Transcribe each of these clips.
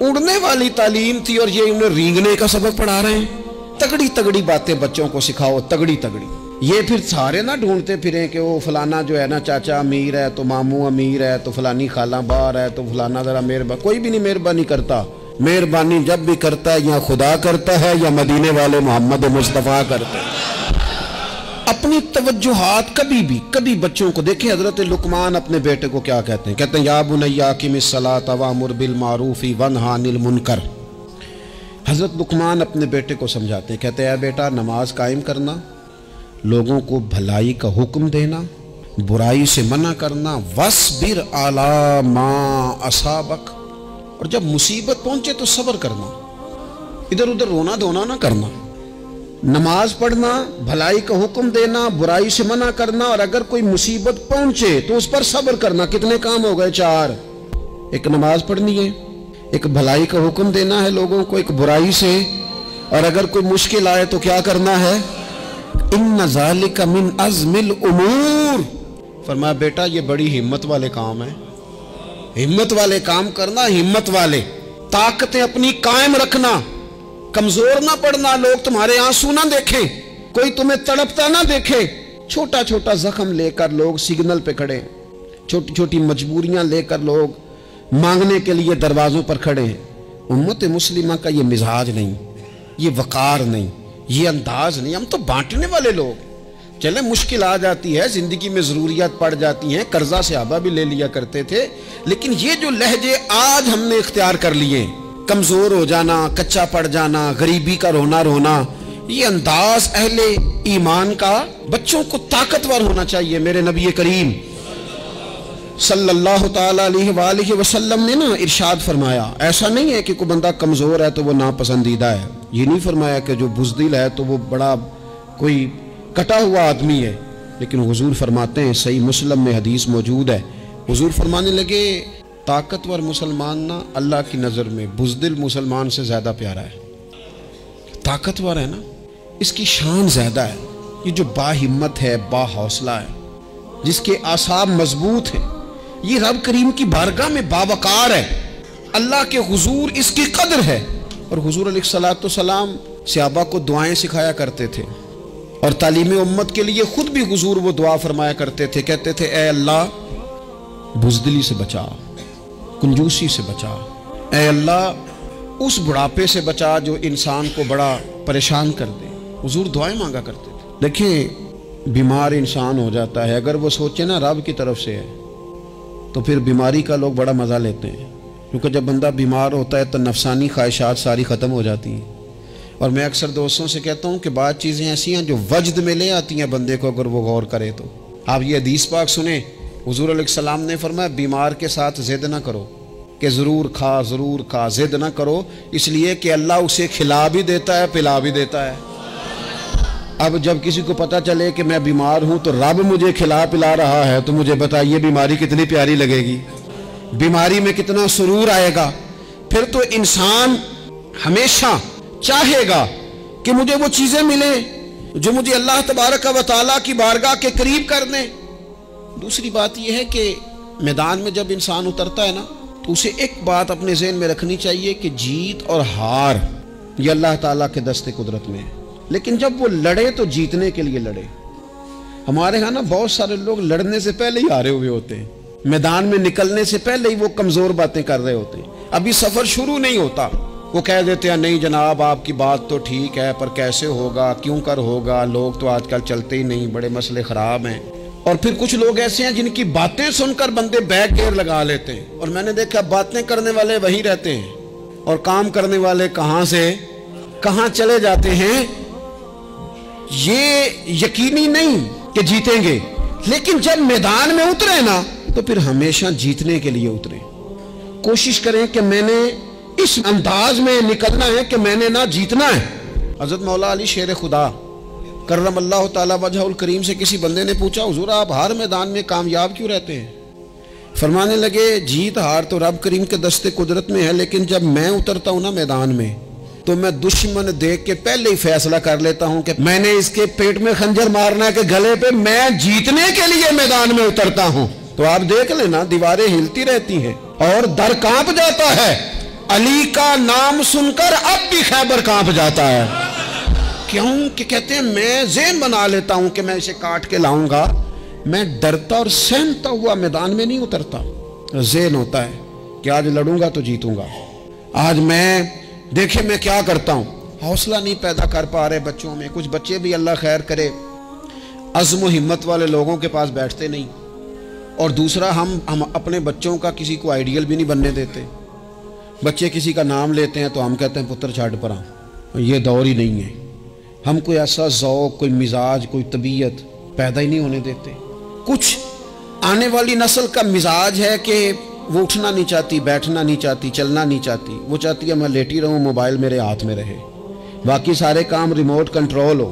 اڑنے والی تعلیم تھی اور یہ انہیں رینگنے کا سبق پڑھا رہے ہیں۔ تگڑی تگڑی باتیں بچوں کو سکھاؤ، تگڑی تگڑی۔ یہ پھر سارے نہ ڈھونڈتے پھریں کہ وہ فلانا جو ہے نا چاچا امیر ہے تو ماموں امیر ہے تو فلانی خالہ باہر ہے تو فلانا ذرا مہربانی۔ کوئی بھی نہیں مہربانی کرتا۔ مہربانی جب بھی کرتا ہے یا خدا کرتا ہے یا مدینے والے محمد مصطفیٰ کرتے ہیں۔ اپنی توجہات کبھی بچوں کو دیکھیں، حضرت لقمان اپنے بیٹے کو کیا کہتے ہیں؟ کہتے ہیں یا بنی اقم الصلاۃ وامر بالمعروف وانہی عن المنکر۔ حضرت لقمان اپنے بیٹے کو سمجھاتے ہیں، کہتے ہیں اے بیٹا نماز قائم کرنا، لوگوں کو بھلائی کا حکم دینا، برائی سے منع کرنا، وَاصْبِرْ عَلَىٰ مَا أَصَابَكَ، اور جب مصیبت پہنچے تو صبر کرنا، ادھر ادھر رونا دھونا نہ کرنا۔ نماز پڑھنا، بھلائی کا حکم دینا، برائی سے منع کرنا، اور اگر کوئی مصیبت پہنچے تو اس پر صبر کرنا۔ کتنے کام ہو گئے؟ 4۔ ایک نماز پڑھنی ہے، ایک بھلائی کا حکم دینا ہے لوگوں کو، ایک برائی سے، اور اگر کوئی مشکل آئے تو کیا کرنا ہے؟ ان ذالک من عزم الامور۔ فرمایا بیٹا یہ بڑی ہمت والے کام ہیں، ہمت والے کام کرنا، ہمت والے، طاقتیں اپنی قائم رکھنا، کمزور نہ پڑنا، لوگ تمہارے آنسو نہ دیکھیں، کوئی تمہیں تڑپتا نہ دیکھے۔ چھوٹا چھوٹا زخم لے کر لوگ سگنل پہ کھڑے ہیں، چھوٹی چھوٹی مجبوریاں لے کر لوگ مانگنے کے لیے دروازوں پر کھڑے ہیں۔ امت مسلمہ کا یہ مزاج نہیں، یہ وقار نہیں، یہ انداز نہیں۔ ہم تو بانٹنے والے لوگ، چلے مشکل آ جاتی ہے، زندگی میں ضروریات پڑ جاتی ہیں، قرضہ صحابہ بھی لے لیا کرتے تھے، لیکن یہ جو لہجے آج ہم نے اختیار کر لیے، کمزور ہو جانا، کچا پڑ جانا، غریبی کا رونا، یہ انداز اہل ایمان کا۔ بچوں کو طاقتور ہونا چاہیے۔ میرے نبی کریم صلی اللہ تعالی علیہ وآلہ وسلم نے نا ارشاد فرمایا، ایسا نہیں ہے کہ کوئی بندہ کمزور ہے تو وہ ناپسندیدہ ہے، یہ نہیں فرمایا کہ جو بزدل ہے تو وہ بڑا کوئی کٹا ہوا آدمی ہے، لیکن حضور فرماتے ہیں، صحیح مسلم میں حدیث موجود ہے، حضور فرمانے لگے طاقتور مسلمان نا اللہ کی نظر میں بزدل مسلمان سے زیادہ پیارا ہے۔ طاقتور ہے نا، اس کی شان زیادہ ہے۔ یہ جو با ہمت ہے، با حوصلہ ہے، جس کے اعصاب مضبوط ہیں، یہ رب کریم کی بارگاہ میں باوقار ہے، اللہ کے حضور اس کی قدر ہے۔ اور حضور علیہ الصلوۃ والسلام صحابہ کو دعائیں سکھایا کرتے تھے، اور تعلیم امت کے لیے خود بھی حضور وہ دعا فرمایا کرتے تھے، کہتے تھے اے اللہ بزدلی سے بچا، کنجوسی سے بچا، اے اللہ اس بڑھاپے سے بچا جو انسان کو بڑا پریشان کر دے۔ حضور دعائیں مانگا کرتے تھے۔ دیکھیں بیمار انسان ہو جاتا ہے، اگر وہ سوچے نا رب کی طرف سے ہے تو پھر بیماری کا لوگ بڑا مزہ لیتے ہیں، کیونکہ جب بندہ بیمار ہوتا ہے تو نفسانی خواہشات ساری ختم ہو جاتی ہیں۔ اور میں اکثر دوستوں سے کہتا ہوں کہ بعض چیزیں ایسی ہیں جو وجد میں لے آتی ہیں بندے کو، اگر وہ غور کرے تو۔ آپ یہ حدیث پاک سنیں، حضور علیہ السلام نے فرمایا بیمار کے ساتھ ضد نہ کرو کہ ضرور کھا، ضد نہ کرو، اس لیے کہ اللہ اسے کھلا بھی دیتا ہے، پلا بھی دیتا ہے۔ اب جب کسی کو پتہ چلے کہ میں بیمار ہوں تو رب مجھے کھلا پلا رہا ہے تو مجھے بتائیے بیماری کتنی پیاری لگے گی، بیماری میں کتنا سرور آئے گا۔ پھر تو انسان ہمیشہ چاہے گا کہ مجھے وہ چیزیں ملیں جو مجھے اللہ تبارک و تعالیٰ کی بارگاہ کے قریب کر دیں۔ دوسری بات یہ ہے کہ میدان میں جب انسان اترتا ہے نا تو اسے ایک بات اپنے ذہن میں رکھنی چاہیے کہ جیت اور ہار یہ اللہ تعالیٰ کے دست قدرت میں ہے، لیکن جب وہ لڑے تو جیتنے کے لیے لڑے۔ ہمارے ہاں نا بہت سارے لوگ لڑنے سے پہلے ہی ہارے ہوئے ہوتے ہیں، میدان میں نکلنے سے پہلے ہی وہ کمزور باتیں کر رہے ہوتے ہیں، ابھی سفر شروع نہیں ہوتا، وہ کہہ دیتے ہیں نہیں جناب آپ کی بات تو ٹھیک ہے پر کیسے ہوگا، کیوں کر ہوگا، لوگ تو آج کل چلتے ہی نہیں، بڑے مسئلے خراب ہیں۔ اور پھر کچھ لوگ ایسے ہیں جن کی باتیں سن کر بندے بیک گیئر لگا لیتے ہیں، اور میں نے دیکھا باتیں کرنے والے وہیں رہتے ہیں اور کام کرنے والے کہاں سے کہاں چلے جاتے ہیں۔ یہ یقینی نہیں کہ جیتیں گے، لیکن جب میدان میں اترے نا تو پھر ہمیشہ جیتنے کے لیے اترے۔ کوشش کریں کہ میں نے اس انداز میں نکلنا ہے کہ میں نے نہ جیتنا ہے۔ حضرت مولا علی شیر خدا کرم اللہ تعالی وجہ الکریم سے کسی بندے نے پوچھا حضور آپ ہر میدان میں کامیاب کیوں رہتے ہیں؟ فرمانے لگے جیت ہار تو رب کریم کے دست قدرت میں ہے، لیکن جب میں اترتا ہوں نا میدان میں تو میں دشمن دیکھ کے پہلے ہی فیصلہ کر لیتا ہوں کہ میں نے اس کے پیٹ میں خنجر مارنا ہے کہ گلے پہ، میں جیتنے کے لیے میدان میں اترتا ہوں۔ تو آپ دیکھ لینا دیواریں ہلتی رہتی ہیں اور در کانپ جاتا ہے، علی کا نام سن کر اب بھی خیبر کانپ جاتا ہے. کیوں کہ کہتے ہیں میں ذہن بنا لیتا ہوں کہ میں اسے کاٹ کے لاؤں گا. میں ڈرتا اور سہمتا ہوا میدان میں نہیں اترتا. ذہن ہوتا ہے کہ آج لڑوں گا تو جیتوں گا. آج میں دیکھیں میں کیا کرتا ہوں. حوصلہ نہیں پیدا کر پا رہے بچوں میں. کچھ بچے بھی اللہ خیر کرے عزم و ہمت والے لوگوں کے پاس بیٹھتے نہیں. اور دوسرا ہم اپنے بچوں کا کسی کو آئیڈیل بھی نہیں بننے دیتے. بچے کسی کا نام لیتے ہیں تو ہم کہتے ہیں پتر چھاڑ پرا. یہ دور ہی نہیں ہے. ہم کوئی ایسا ذوق، کوئی مزاج، کوئی طبیعت پیدا ہی نہیں ہونے دیتے. کچھ آنے والی نسل کا مزاج ہے کہ وہ اٹھنا نہیں چاہتی، بیٹھنا نہیں چاہتی، چلنا نہیں چاہتی. وہ چاہتی ہے میں لیٹی رہوں، موبائل میرے ہاتھ میں رہے، باقی سارے کام ریموٹ کنٹرول ہو.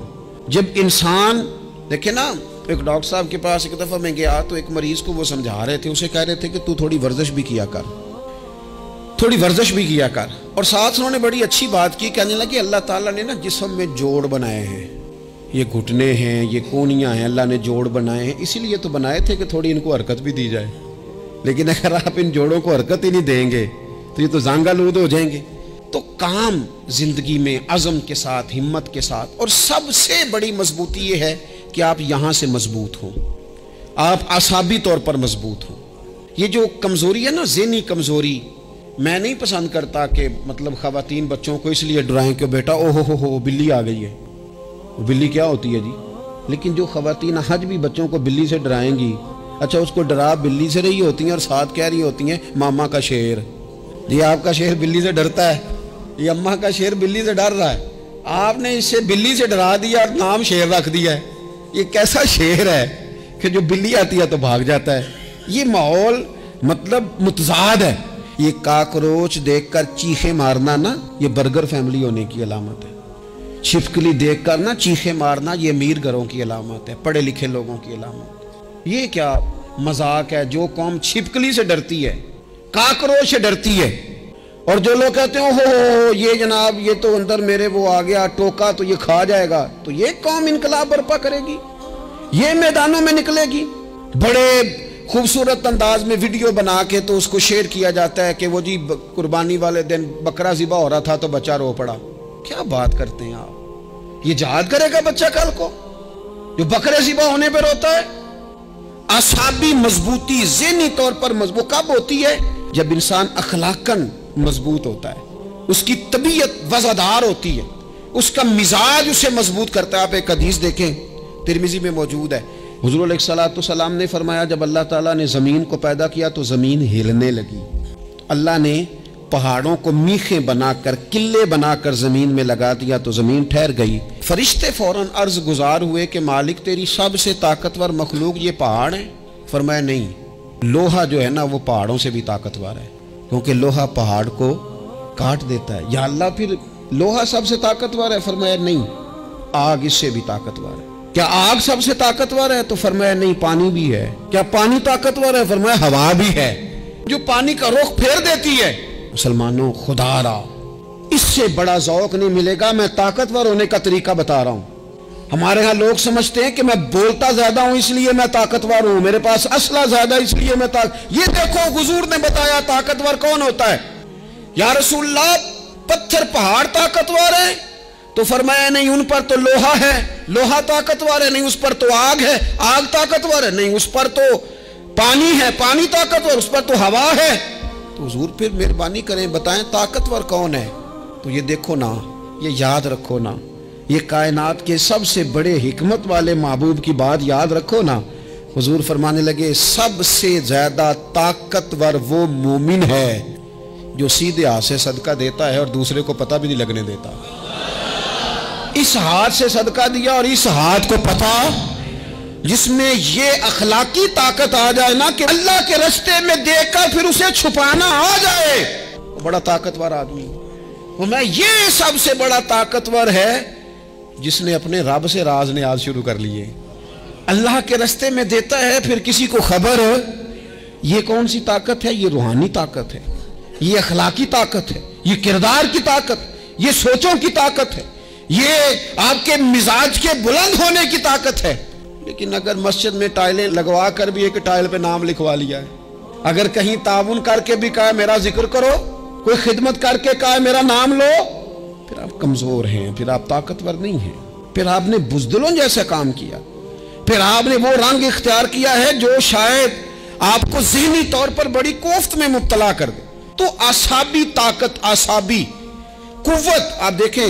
جب انسان دیکھیں نا، ایک ڈاکٹر صاحب کے پاس ایک دفعہ میں گیا تو ایک مریض کو وہ سمجھا رہے تھے. اسے کہہ رہے تھے کہ تو تھوڑی ورزش بھی کیا کر، تھوڑی ورزش بھی کیا کر. اور ساتھ انہوں نے بڑی اچھی بات کی. کہنے لگے اللہ تعالیٰ نے نا جسم میں جوڑ بنائے ہیں، یہ گھٹنے ہیں، یہ کونیاں ہیں، اللہ نے جوڑ بنائے ہیں. اسی لیے تو بنائے تھے کہ تھوڑی ان کو حرکت بھی دی جائے. لیکن اگر آپ ان جوڑوں کو حرکت ہی نہیں دیں گے تو یہ تو زانگا لود ہو جائیں گے. تو کام زندگی میں عزم کے ساتھ، ہمت کے ساتھ. اور سب سے بڑی مضبوطی یہ ہے کہ آپ یہاں سے مضبوط ہوں، آپ اعصابی طور پر مضبوط ہوں. یہ جو کمزوری ہے نا، ذہنی کمزوری، میں نہیں پسند کرتا کہ مطلب خواتین بچوں کو اس لیے ڈرائیں کہ بیٹا او ہو بلی آ گئی ہے. بلی کیا ہوتی ہے جی؟ لیکن جو خواتین آج بھی بچوں کو بلی سے ڈرائیں گی، اچھا اس کو ڈرا بلی سے رہی ہوتی ہیں اور ساتھ کہہ رہی ہوتی ہیں ماما کا شیر. یہ آپ کا شیر بلی سے ڈرتا ہے، یہ اماں کا شیر بلی سے ڈر رہا ہے. آپ نے اسے بلی سے ڈرا دیا اور نام شیر رکھ دیا ہے. یہ کیسا شیر ہے کہ جو بلی آتی ہے تو بھاگ جاتا ہے. یہ ماحول مطلب متضاد ہے. یہ کاکروچ دیکھ کر چیخیں مارنا نا، یہ برگر فیملی ہونے کی علامت ہے. چھپکلی دیکھ کر نا چیخیں مارنا، یہ امیر گھروں کی علامت ہے، پڑھے لکھے لوگوں کی علامت. یہ کیا مذاق ہے؟ جو قوم چھپکلی سے ڈرتی ہے، کاکروچ سے ڈرتی ہے، اور جو لوگ کہتے ہیں ہو یہ جناب یہ تو اندر میرے وہ آ گیا ٹوکا تو یہ کھا جائے گا، تو یہ قوم انقلاب برپا کرے گی، یہ میدانوں میں نکلے گی. بڑے خوبصورت انداز میں ویڈیو بنا کے تو اس کو شیئر کیا جاتا ہے کہ وہ جی قربانی والے دن بکرا ذبح ہو رہا تھا تو بچہ رو پڑا. کیا بات کرتے ہیں آپ؟ یہ جہاد کرے گا بچہ کل کو جو بکرے ذبح ہونے پہ روتا ہے؟ اعصابی مضبوطی ذہنی طور پر مضبوط کب ہوتی ہے؟ جب انسان اخلاقاً مضبوط ہوتا ہے، اس کی طبیعت وزادار ہوتی ہے، اس کا مزاج اسے مضبوط کرتا ہے. آپ ایک حدیث دیکھیں، ترمذی میں موجود ہے. حضور علیہ الصلوۃ والسلام نے فرمایا جب اللہ تعالیٰ نے زمین کو پیدا کیا تو زمین ہلنے لگی. اللہ نے پہاڑوں کو میخیں بنا کر، قلعے بنا کر زمین میں لگا دیا تو زمین ٹھہر گئی. فرشتے فوراً عرض گزار ہوئے کہ مالک تیری سب سے طاقتور مخلوق یہ پہاڑ ہیں؟ فرمایا نہیں، لوہا جو ہے نا وہ پہاڑوں سے بھی طاقتور ہے، کیونکہ لوہا پہاڑ کو کاٹ دیتا ہے. یا اللہ پھر لوہا سب سے طاقتور ہے؟ فرمایا نہیں، آگ اس سے بھی طاقتور ہے. کیا آگ سب سے طاقتور ہے؟ تو فرمایا نہیں، پانی بھی ہے. کیا پانی طاقتور ہے؟ فرمایا ہوا بھی ہے جو پانی کا رخ پھیر دیتی ہے. مسلمانوں خدا را اس سے بڑا ذوق نہیں ملے گا. میں طاقتور ہونے کا طریقہ بتا رہا ہوں. ہمارے ہاں لوگ سمجھتے ہیں کہ میں بولتا زیادہ ہوں اس لیے میں طاقتور ہوں، میرے پاس اسلحہ زیادہ اس لیے میں یہ دیکھو حضور نے بتایا طاقتور کون ہوتا ہے. یا رسول اللہ پتھر پہاڑ طاقتور ہے؟ تو فرمایا نہیں، ان پر تو لوہا ہے، لوہا طاقتور ہے. نہیں، اس پر تو آگ ہے، آگ طاقتور ہے. نہیں، اس پر تو پانی ہے، پانی طاقتور، اس پر تو ہوا ہے. تو حضور پھر مہربانی کریں بتائیں طاقتور کون ہے؟ تو یہ دیکھو نا، یہ یاد رکھو نا، یہ کائنات کے سب سے بڑے حکمت والے محبوب کی بات یاد رکھو نا. حضور فرمانے لگے سب سے زیادہ طاقتور وہ مومن ہے جو سیدھے ہاتھ سے صدقہ دیتا ہے اور دوسرے کو پتہ بھی نہیں لگنے دیتا. اس ہاتھ سے صدقہ دیا اور اس ہاتھ کو پتہ، جس میں یہ اخلاقی طاقت آ جائے نا کہ اللہ کے راستے میں دیکھ کر پھر اسے چھپانا آ جائے، بڑا طاقتور آدمی. میں یہ سب سے بڑا طاقتور ہے جس نے اپنے رب سے راز نیاز شروع کر لیے. اللہ کے راستے میں دیتا ہے پھر کسی کو خبر. یہ کون سی طاقت ہے؟ یہ روحانی طاقت ہے، یہ اخلاقی طاقت ہے، یہ کردار کی طاقت، یہ سوچوں کی طاقت ہے، یہ آپ کے مزاج کے بلند ہونے کی طاقت ہے. لیکن اگر مسجد میں ٹائلیں لگوا کر بھی ایک ٹائل پہ نام لکھوا لیا ہے، اگر کہیں تعاون کر کے بھی کہا میرا ذکر کرو کوئی خدمت کر کے کہا میرا نام لو، پھر آپ کمزور ہیں، پھر آپ طاقتور نہیں ہیں، پھر آپ نے بزدلوں جیسا کام کیا، پھر آپ نے وہ رنگ اختیار کیا ہے جو شاید آپ کو ذہنی طور پر بڑی کوفت میں مبتلا کر دے۔ تو اعصابی طاقت، اعصابی قوت، آپ دیکھیں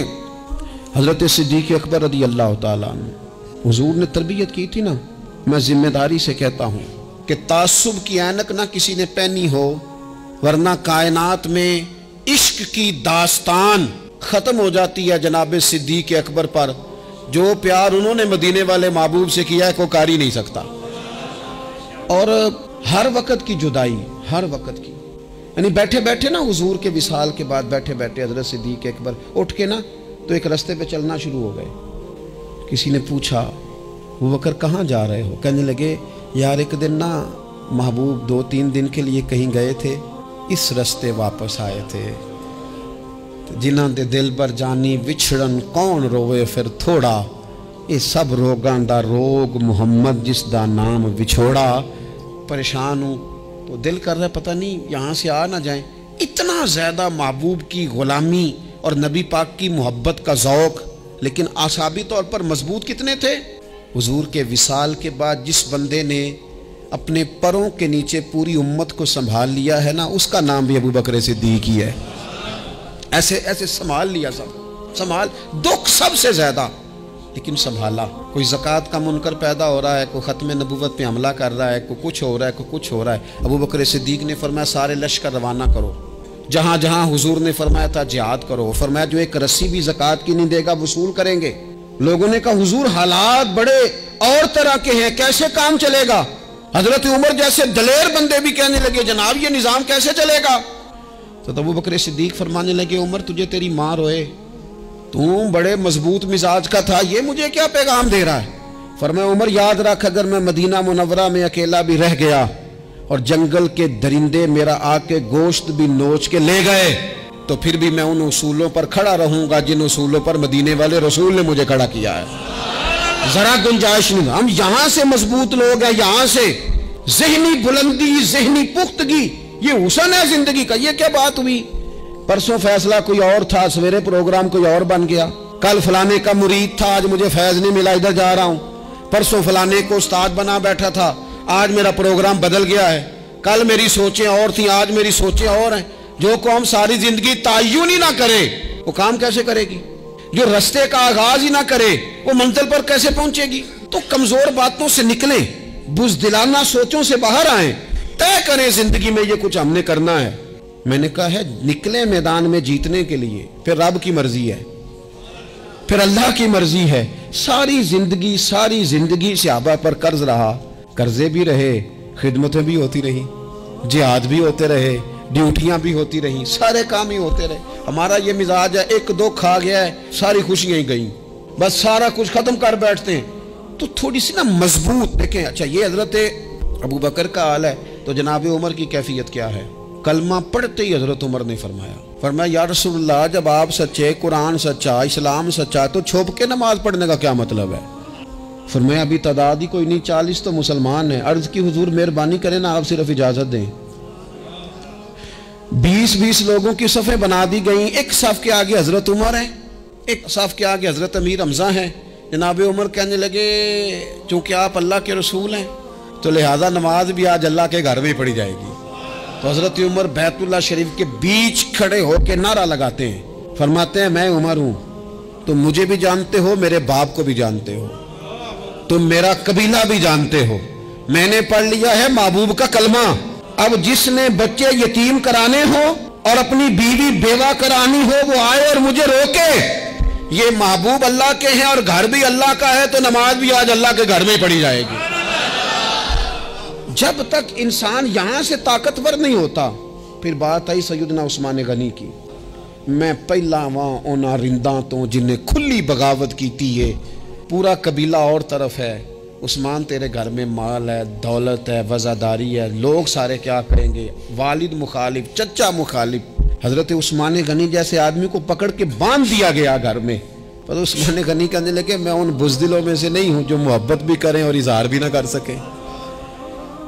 حضرت صدیق اکبر رضی اللہ تعالیٰ عنہ، حضور نے تربیت کی تھی نا۔ میں ذمہ داری سے کہتا ہوں کہ تعصب کی اینک نہ کسی نے پہنی ہو، ورنہ کائنات میں عشق کی داستان ختم ہو جاتی ہے جناب صدیق اکبر پر۔ جو پیار انہوں نے مدینے والے محبوب سے کیا ہے کوئی کر ہی نہیں سکتا۔ اور ہر وقت کی جدائی، ہر وقت کی، یعنی بیٹھے بیٹھے نا حضور کے وصال کے بعد بیٹھے بیٹھے حضرت صدیق اکبر اٹھ کے نا تو ایک رستے پہ چلنا شروع ہو گئے۔ کسی نے پوچھا وہ بکر کہاں جا رہے ہو؟ کہنے لگے یار ایک دن نا محبوب 2-3 دن کے لیے کہیں گئے تھے، اس رستے واپس آئے تھے۔ جنہاں دے دل بر جانی وچھڑن کون روے پھر تھوڑا، یہ سب روگاں دا روگ محمد جس دا نام وچھوڑا۔ پریشان ہوں تو دل کر رہا ہے پتہ نہیں یہاں سے آ نہ جائیں۔ اتنا زیادہ محبوب کی غلامی اور نبی پاک کی محبت کا ذوق، لیکن اعصابی طور پر مضبوط کتنے تھے؟ حضور کے وصال کے بعد جس بندے نے اپنے پروں کے نیچے پوری امت کو سنبھال لیا ہے نا، اس کا نام بھی ابو بکر صدیق ہی ہے۔ ایسے ایسے سنبھال لیا، سب سنبھال، دکھ سب سے زیادہ لیکن سنبھالا۔ کوئی زکوٰۃ کا منکر پیدا ہو رہا ہے، کوئی ختم نبوت پہ حملہ کر رہا ہے، کوئی کچھ ہو رہا ہے، کوئی کچھ ہو رہا ہے، ابو بکر صدیق نے فرمایا سارے لشکر روانہ کرو۔ جہاں جہاں حضور نے فرمایا تھا جہاد کرو، فرمایا جو ایک رسی بھی زکوٰۃ کی نہیں دے گا وصول کریں گے۔ لوگوں نے کہا حضور حالات بڑے اور طرح کے ہیں، کیسے کام چلے گا؟ حضرت عمر جیسے دلیر بندے بھی کہنے لگے جناب یہ نظام کیسے چلے گا؟ تو ابو بکر صدیق فرمانے لگے عمر تجھے تیری ماں روئے، تو بڑے مضبوط مزاج کا تھا، یہ مجھے کیا پیغام دے رہا ہے؟ فرمایا عمر یاد رکھ اگر میں مدینہ منورہ میں اکیلا بھی رہ گیا اور جنگل کے درندے میرا آ کے گوشت بھی نوچ کے لے گئے تو پھر بھی میں ان اصولوں پر کھڑا رہوں گا جن اصولوں پر مدینے والے رسول نے مجھے کھڑا کیا ہے۔ ذرا گنجائش نہیں۔ ہم یہاں سے مضبوط لوگ ہیں، یہاں سے ذہنی بلندی، ذہنی پختگی، یہ حسن ہے زندگی کا۔ یہ کیا بات ہوئی؟ پرسوں فیصلہ کوئی اور تھا، سویرے پروگرام کوئی اور بن گیا۔ کل فلانے کا مرید تھا، آج مجھے فیض نہیں ملا، ادھر جا رہا ہوں۔ پرسوں فلانے کو استاد بنا بیٹھا تھا، آج میرا پروگرام بدل گیا ہے۔ کل میری سوچیں اور تھیں، آج میری سوچیں اور ہیں۔ جو قوم ساری زندگی تعین ہی نہ کرے وہ کام کیسے کرے گی؟ جو رستے کا آغاز ہی نہ کرے وہ منزل پر کیسے پہنچے گی؟ تو کمزور باتوں سے نکلیں، بزدلانہ سوچوں سے باہر آئیں، طے کریں زندگی میں یہ کچھ ہم نے کرنا ہے۔ میں نے کہا ہے نکلے میدان میں جیتنے کے لیے، پھر رب کی مرضی ہے، پھر اللہ کی مرضی ہے۔ ساری زندگی صحابہ پر قرض رہا، قرضے بھی رہے، خدمتیں بھی ہوتی رہی، جہاد بھی ہوتے رہے، ڈیوٹیاں بھی ہوتی رہیں، سارے کام ہی ہوتے رہے۔ ہمارا یہ مزاج ہے ایک دو کھا گیا ہے ساری خوشیاں ہی گئیں، بس سارا کچھ ختم کر بیٹھتے ہیں۔ تو تھوڑی سی نا مضبوط دیکھیں۔ اچھا یہ حضرت ابو بکر کا حال ہے تو جناب عمر کی کیفیت کیا ہے؟ کلمہ پڑھتے ہی حضرت عمر نے فرمایا یا رسول اللہ جب آپ سچے، قرآن سچا، اسلام سچا، تو چھپ کے نماز پڑھنے کا کیا مطلب ہے؟ فرمایا ابھی تعداد ہی کوئی نہیں، 40 تو مسلمان ہیں۔ عرض کی حضور مہربانی کریں نا آپ صرف اجازت دیں۔ 20 لوگوں کی صفیں بنا دی گئیں، ایک صف کے آگے حضرت عمر ہیں، ایک صف کے آگے حضرت امیر حمزہ ہیں۔ جناب عمر کہنے لگے چونکہ آپ اللہ کے رسول ہیں تو لہٰذا نماز بھی آج اللہ کے گھر میں پڑھی جائے گی۔ تو حضرت عمر بیت اللہ شریف کے بیچ کھڑے ہو کے نعرہ لگاتے ہیں، فرماتے ہیں میں عمر ہوں، تم مجھے بھی جانتے ہو، میرے باپ کو بھی جانتے ہو، تم میرا قبیلہ بھی جانتے ہو، میں نے پڑھ لیا ہے محبوب کا کلمہ۔ اب جس نے بچے یتیم کرانے ہو اور اپنی بیوی بیوہ کرانی ہو وہ آئے اور مجھے روکے۔ یہ محبوب اللہ کے ہیں اور گھر بھی اللہ کا ہے تو نماز بھی آج اللہ کے گھر میں پڑھی جائے گی۔ جب تک انسان یہاں سے طاقتور نہیں ہوتا، پھر بات آئی سیدنا عثمان غنی کی، میں پہلا وہاں اونا رنداں تو جنہیں کھلی بغاوت کیتی ہے، پورا قبیلہ اور طرف ہے، عثمان تیرے گھر میں مال ہے، دولت ہے، وزاداری ہے، لوگ سارے کیا کہیں گے، والد مخالف، چچا مخالف۔ حضرت عثمان غنی جیسے آدمی کو پکڑ کے باندھ دیا گیا گھر میں۔ پر عثمان غنی کہنے لگے میں ان بزدلوں میں سے نہیں ہوں جو محبت بھی کریں اور اظہار بھی نہ کر سکیں،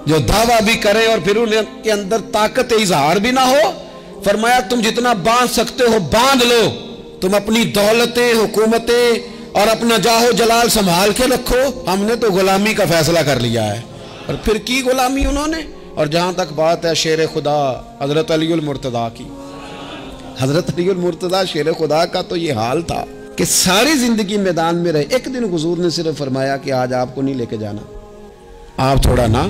جو دعویٰ بھی کریں اور پھر ان کے اندر طاقت اظہار بھی نہ ہو، فرمایا تم جتنا باندھ سکتے ہو باندھ لو، تم اپنی دولتیں، حکومتیں اور اپنا جاہ و جلال سنبھال کے رکھو، ہم نے تو غلامی کا فیصلہ کر لیا ہے۔ اور پھر کی غلامی انہوں نے۔ اور جہاں تک بات ہے شیر خدا حضرت علی المرتضیٰ کی، حضرت علی المرتضیٰ شیر خدا کا تو یہ حال تھا کہ ساری زندگی میدان میں رہے۔ ایک دن حضور نے صرف فرمایا کہ آج آپ کو نہیں لے کے جانا، آپ تھوڑا نا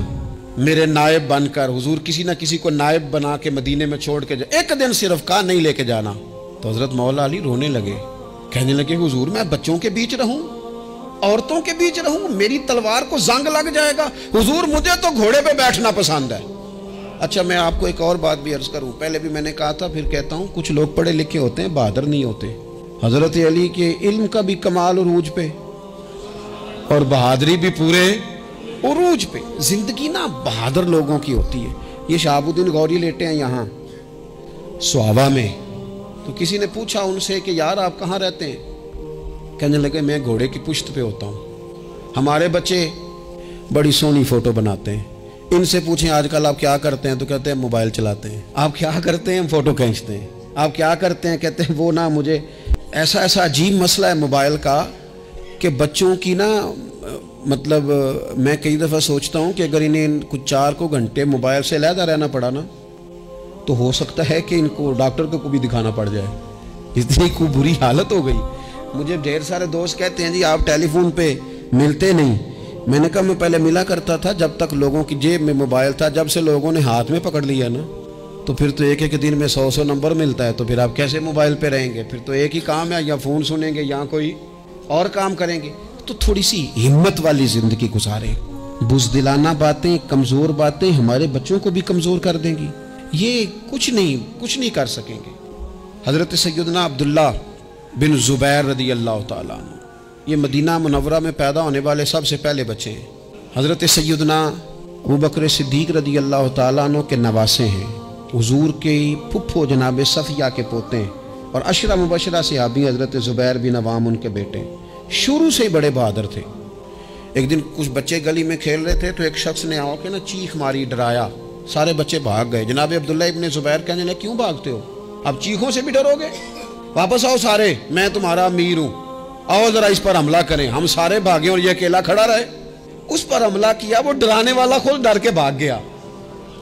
میرے نائب بن کر، حضور کسی نہ کسی کو نائب بنا کے مدینے میں چھوڑ کے جائے، ایک دن صرف کہا نہیں لے کے جانا۔ تو حضرت مولا علی رونے لگے، کہنے لگے حضور میں بچوں کے بیچ رہوں، عورتوں کے بیچ رہوں، میری تلوار کو زنگ لگ جائے گا، حضور مجھے تو گھوڑے پہ بیٹھنا پسند ہے۔ اچھا میں آپ کو ایک اور بات بھی عرض کروں، پہلے بھی میں نے کہا تھا پھر کہتا ہوں، کچھ لوگ پڑھے لکھے ہوتے ہیں بہادر نہیں ہوتے۔ حضرت علی کے علم کا بھی کمال عروج پہ اور بہادری بھی پورے عروج پہ۔ زندگی نا بہادر لوگوں کی ہوتی ہے۔ یہ شہاب الدین غوری لیٹے ہیں یہاں سوابا میں، تو کسی نے پوچھا ان سے کہ یار آپ کہاں رہتے ہیں؟ کہنے لگے میں گھوڑے کی پشت پہ ہوتا ہوں، ہمارے بچے بڑی سونی فوٹو بناتے ہیں، ان سے پوچھیں آج کل آپ کیا کرتے ہیں تو کہتے ہیں موبائل چلاتے ہیں۔ آپ کیا کرتے ہیں؟ ہم فوٹو کھینچتے ہیں۔ آپ کیا کرتے ہیں؟ کہتے ہیں وہ نا مجھے ایسا عجیب مسئلہ ہے موبائل کا کہ بچوں کی نا مطلب میں کئی دفعہ سوچتا ہوں کہ اگر انہیں کچھ 4 گھنٹے موبائل سے علیحدہ رہنا پڑا نا تو ہو سکتا ہے کہ ان کو ڈاکٹر کو بھی دکھانا پڑ جائے، اتنی کو بری حالت ہو گئی۔ مجھے ڈھیر سارے دوست کہتے ہیں جی آپ ٹیلی فون پہ ملتے نہیں۔ میں نے کہا میں پہلے ملا کرتا تھا جب تک لوگوں کی جیب میں موبائل تھا، جب سے لوگوں نے ہاتھ میں پکڑ لیا نا تو پھر تو ایک دن میں 100 نمبر ملتا ہے، تو پھر آپ کیسے موبائل پہ رہیں گے؟ پھر تو ایک ہی کام ہے، یا فون سنیں گے یا کوئی اور کام کریں گے۔ تو تھوڑی سی ہمت والی زندگی گزاریں۔ بزدلانہ باتیں، کمزور باتیں ہمارے بچوں کو بھی کمزور کر دیں گی، یہ کچھ نہیں کر سکیں گے۔ حضرت سیدنا عبداللہ بن زبیر رضی اللہ تعالیٰ عنہ، یہ مدینہ منورہ میں پیدا ہونے والے سب سے پہلے بچے ہیں۔ حضرت سیدنا ابوبکر صدیق رضی اللہ تعالیٰ عنہ کے نواسے ہیں، حضور کے پھپھو جناب صفیہ کے پوتے ہیں، اور عشرہ مبشرہ صحابی حضرت زبیر بن عوام ان کے بیٹے ہیں۔ شروع سے ہی بڑے بہادر تھے۔ ایک دن کچھ بچے گلی میں کھیل رہے تھے تو ایک شخص نے آ کے نا چیخ ماری، ڈرایا، سارے بچے بھاگ گئے۔ جناب عبداللہ ابن زبیر کہنے لگے کیوں بھاگتے ہو؟ اب چیخوں سے بھی ڈرو گے؟ واپس آؤ سارے، میں تمہارا امیر ہوں، آؤ ذرا اس پر حملہ کریں۔ ہم سارے بھاگے اور یہ اکیلا کھڑا رہے۔ اس پر حملہ کیا، وہ ڈرانے والا خود ڈر کے بھاگ گیا۔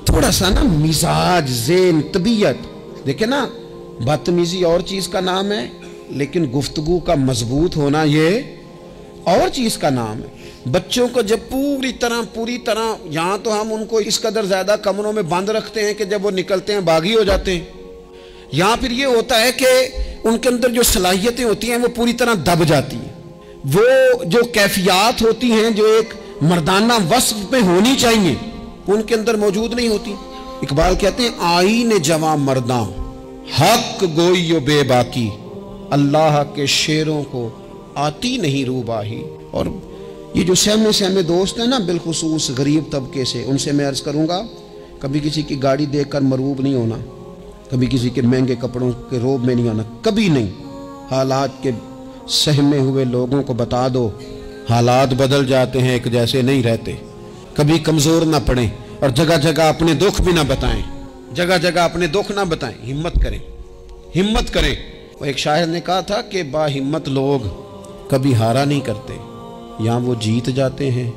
تھوڑا سا نا مزاج، ذہن، طبیعت دیکھیں نا، بدتمیزی اور چیز کا نام ہے لیکن گفتگو کا مضبوط ہونا یہ اور چیز کا نام ہے۔ بچوں کو جب پوری طرح یہاں تو ہم ان کو اس قدر زیادہ کمروں میں بند رکھتے ہیں کہ جب وہ نکلتے ہیں باغی ہو جاتے ہیں، یہاں پھر یہ ہوتا ہے کہ ان کے اندر جو صلاحیتیں ہوتی ہیں وہ پوری طرح دب جاتی ہیں، وہ جو کیفیات ہوتی ہیں جو ایک مردانہ وصف میں ہونی چاہیے ان کے اندر موجود نہیں ہوتی۔ اقبال کہتے ہیں آئین جواں مرداں حق گوئی و بے باکی، اللہ کے شیروں کو آتی نہیں روباہی۔ اور یہ جو سہمے دوست ہیں نا بالخصوص غریب طبقے سے، ان سے میں عرض کروں گا کبھی کسی کی گاڑی دیکھ کر مرعوب نہیں ہونا، کبھی کسی کے مہنگے کپڑوں کے روب میں نہیں آنا، کبھی نہیں۔ حالات کے سہمے ہوئے لوگوں کو بتا دو حالات بدل جاتے ہیں، ایک جیسے نہیں رہتے۔ کبھی کمزور نہ پڑیں اور جگہ جگہ اپنے دکھ بھی نہ بتائیں، جگہ جگہ اپنے دکھ نہ بتائیں، ہمت کریں۔ وہ ایک شاعر نے کہا تھا کہ با ہمت لوگ کبھی ہارا نہیں کرتے، یا وہ جیت جاتے ہیں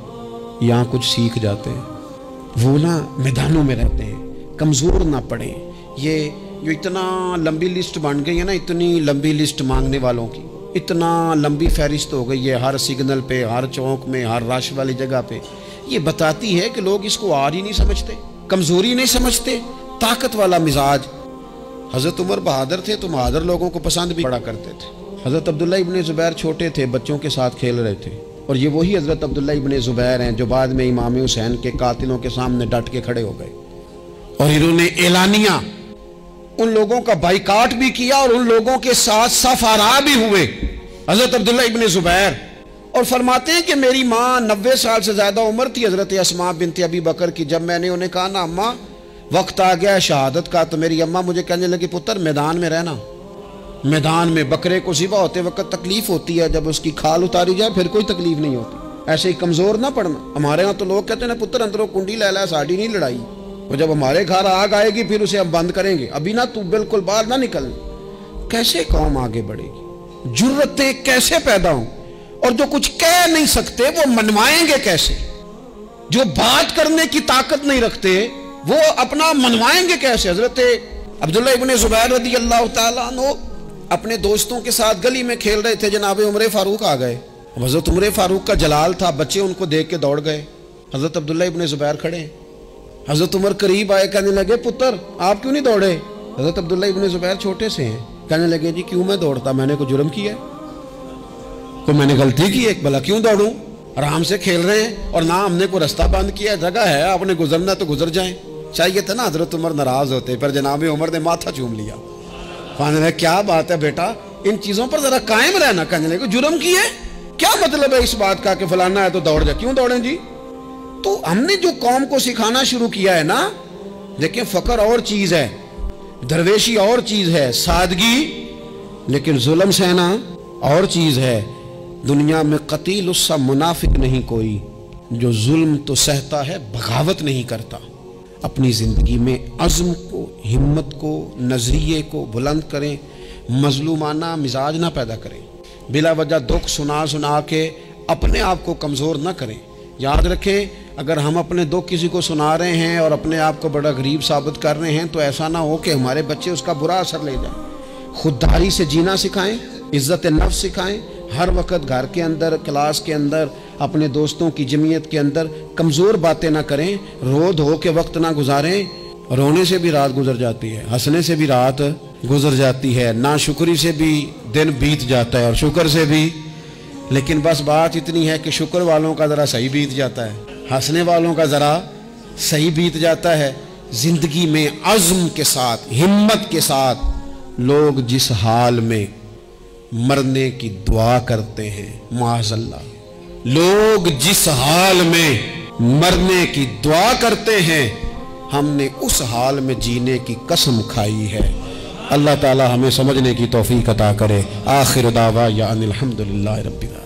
یا کچھ سیکھ جاتے ہیں۔ وہ نا میدانوں میں رہتے ہیں، کمزور نہ پڑیں۔ یہ جو اتنا لمبی لسٹ بن گئی ہے نا، اتنی لمبی لسٹ مانگنے والوں کی، اتنا لمبی فہرست ہو گئی ہے ہر سگنل پہ، ہر چوک میں، ہر رش والی جگہ پہ، یہ بتاتی ہے کہ لوگ اس کو آر ہی نہیں سمجھتے، کمزوری نہیں سمجھتے، طاقت والا مزاج۔ حضرت عمر بہادر تھے تو بہادر لوگوں کو پسند بھی بڑا کرتے تھے۔ حضرت عبداللہ ابن زبیر چھوٹے تھے، بچوں کے ساتھ کھیل رہے تھے، اور یہ وہی حضرت عبداللہ ابن زبیر ہیں جو بعد میں امام حسین کے قاتلوں کے سامنے ڈٹ کے کھڑے ہو گئے، اور انہوں نے اعلانیہ ان لوگوں کا بائیکاٹ بھی کیا اور ان لوگوں کے ساتھ سفارا بھی ہوئے، حضرت عبداللہ ابن زبیر۔ اور فرماتے ہیں کہ میری ماں 90 سال سے زیادہ عمر تھی حضرت اسماء بنت ابی بکر کی، جب میں نے انہیں کہا نا اماں وقت آ گیا ہے شہادت کا، تو میری اماں مجھے کہنے لگی پتر میدان میں رہنا، میدان میں بکرے کو ذبح ہوتے وقت تکلیف ہوتی ہے، جب اس کی کھال اتاری جائے پھر کوئی تکلیف نہیں ہوتی، ایسے ہی کمزور نہ پڑنا۔ ہمارے ہاں تو لوگ کہتے ہیں پتر اندروں کنڈی لے لے ساڑی نہیں لڑائی، اور جب ہمارے گھر آگ آئے گی پھر اسے ہم بند کریں گے، ابھی نہ تو بالکل باہر نہ نکل۔ کیسے قوم آگے بڑھے گی؟ جرتیں کیسے پیدا ہوں؟ اور جو کچھ کہہ نہیں سکتے وہ منوائیں گے کیسے؟ جو بات کرنے کی طاقت نہیں رکھتے وہ اپنا منوائیں گے کیسے؟ حضرت عبداللہ ابن زبیر رضی اللہ تعالیٰ عنہ اپنے دوستوں کے ساتھ گلی میں کھیل رہے تھے، جناب عمر فاروق آ گئے۔ حضرت عمر فاروق کا جلال تھا، بچے ان کو دیکھ کے دوڑ گئے۔ حضرت عبداللہ ابن زبیر کھڑے ہیں، حضرت عمر قریب آئے، کہنے لگے پتر آپ کیوں نہیں دوڑے؟ حضرت عبداللہ ابن زبیر چھوٹے سے ہیں، کہنے لگے جی کیوں میں دوڑتا، میں نے کوئی جرم کیا ہے؟ کوئی میں نے غلطی کی ہے؟ بھلا کیوں دوڑوں؟ آرام سے کھیل رہے ہیں اور نہ ہم نے کوئی رستہ بند کیا، جگہ ہے، آپ نے گزرنا تو گزر جائیں۔ چاہیے تھا نا حضرت عمر ناراض ہوتے، پر جناب عمر نے ماتھا چوم لیا۔ کہنے لگے کیا بات ہے بیٹا، ان چیزوں پر ذرا قائم رہنا۔ کہنے لگے جرم کی ہے، کیا مطلب ہے اس بات کا کہ فلانا ہے تو دوڑ جا؟ کیوں دوڑیں جی؟ تو ہم نے جو قوم کو سکھانا شروع کیا ہے نا، دیکھیں فقر اور چیز ہے، درویشی اور چیز ہے، سادگی، لیکن ظلم سہنا اور چیز ہے۔ دنیا میں قتیل اس سا منافق نہیں کوئی جو ظلم تو سہتا ہے بغاوت نہیں کرتا۔ اپنی زندگی میں عزم کو، ہمت کو، نظریے کو بلند کریں، مظلومانہ مزاج نہ پیدا کریں، بلا وجہ دکھ سنا کے اپنے آپ کو کمزور نہ کریں۔ یاد رکھیں اگر ہم اپنے دکھ کسی کو سنا رہے ہیں اور اپنے آپ کو بڑا غریب ثابت کر رہے ہیں تو ایسا نہ ہو کہ ہمارے بچے اس کا برا اثر لے جائیں۔ خودداری سے جینا سکھائیں، عزت نفس سکھائیں، ہر وقت گھر کے اندر، کلاس کے اندر، اپنے دوستوں کی جمعیت کے اندر کمزور باتیں نہ کریں، رو دھو کے وقت نہ گزاریں۔ رونے سے بھی رات گزر جاتی ہے، ہنسنے سے بھی رات گزر جاتی ہے، ناشکری سے بھی دن بیت جاتا ہے اور شکر سے بھی، لیکن بس بات اتنی ہے کہ شکر والوں کا ذرا صحیح بیت جاتا ہے، ہنسنے والوں کا ذرا صحیح بیت جاتا ہے۔ زندگی میں عزم کے ساتھ، ہمت کے ساتھ لوگ جس حال میں مرنے کی دعا کرتے ہیں، معاذ اللہ، لوگ جس حال میں مرنے کی دعا کرتے ہیں ہم نے اس حال میں جینے کی قسم کھائی ہے۔ اللہ تعالی ہمیں سمجھنے کی توفیق عطا کرے۔ آخر دعوانا ان الحمدللہ رب العالمین۔